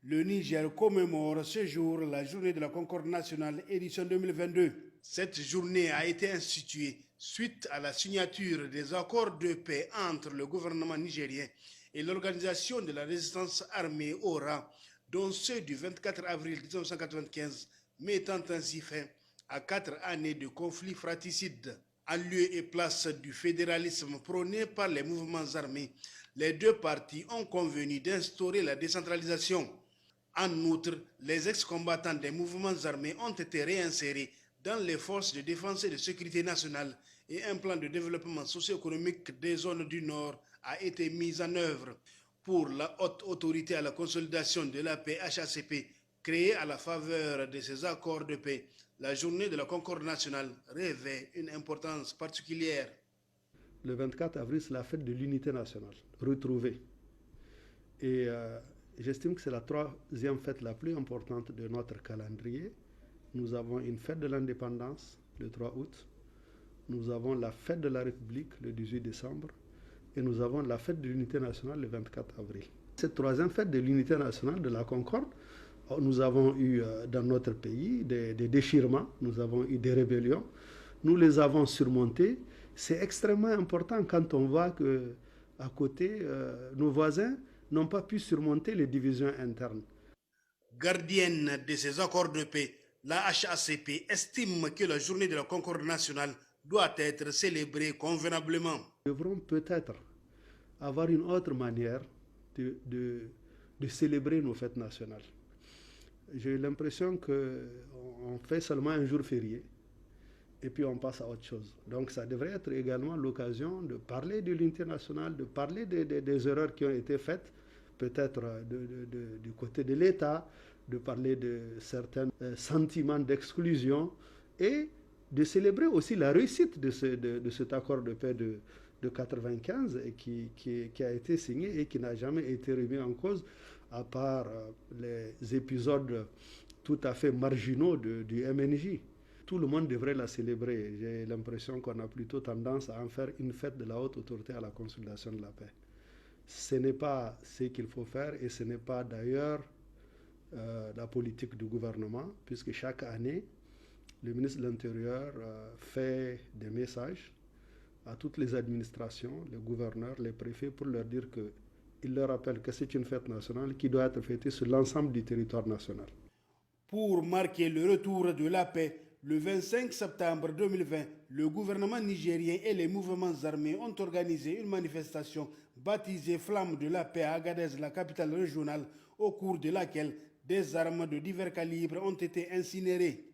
Le Niger commémore ce jour la journée de la Concorde nationale édition 2022. Cette journée a été instituée suite à la signature des accords de paix entre le gouvernement nigérien et l'organisation de la résistance armée ORA, dont ceux du 24 avril 1995, mettant ainsi fin à 4 années de conflits fratricides. En lieu et place du fédéralisme prôné par les mouvements armés, les deux parties ont convenu d'instaurer la décentralisation. En outre, les ex-combattants des mouvements armés ont été réinsérés dans les forces de défense et de sécurité nationale et un plan de développement socio-économique des zones du Nord a été mis en œuvre. Pour la Haute Autorité à la consolidation de la paix HACP, créée à la faveur de ces accords de paix, la journée de la Concorde nationale revêt une importance particulière. Le 24 avril, c'est la fête de l'unité nationale, retrouvée. Et j'estime que c'est la troisième fête la plus importante de notre calendrier. Nous avons une fête de l'indépendance, le 3 août. Nous avons la fête de la République, le 18 décembre. Et nous avons la fête de l'unité nationale, le 24 avril. Cette troisième fête de l'unité nationale, de la Concorde, nous avons eu dans notre pays des déchirements, nous avons eu des rébellions. Nous les avons surmontés. C'est extrêmement important quand on voit qu'à côté, nos voisins n'ont pas pu surmonter les divisions internes. Gardienne de ces accords de paix, la HACP estime que la journée de la Concorde nationale doit être célébrée convenablement. Nous devrons peut-être avoir une autre manière de célébrer nos fêtes nationales. J'ai l'impression qu'on fait seulement un jour férié et puis on passe à autre chose. Donc ça devrait être également l'occasion de parler de l'unité nationale, de parler des erreurs qui ont été faites, peut-être du côté de l'État, de parler de certains sentiments d'exclusion et de célébrer aussi la réussite de cet accord de paix de 1995 et qui a été signé et qui n'a jamais été remis en cause, à part les épisodes tout à fait marginaux du MNJ. Tout le monde devrait la célébrer. J'ai l'impression qu'on a plutôt tendance à en faire une fête de la haute autorité à la consolidation de la paix. Ce n'est pas ce qu'il faut faire et ce n'est pas d'ailleurs la politique du gouvernement, puisque chaque année, le ministre de l'Intérieur fait des messages à toutes les administrations, les gouverneurs, les préfets, pour leur dire qu'il leur rappelle que c'est une fête nationale qui doit être fêtée sur l'ensemble du territoire national. Pour marquer le retour de la paix, le 25 septembre 2020, le gouvernement nigérien et les mouvements armés ont organisé une manifestation baptisée Flamme de la paix à Agadez, la capitale régionale, au cours de laquelle des armes de divers calibres ont été incinérées.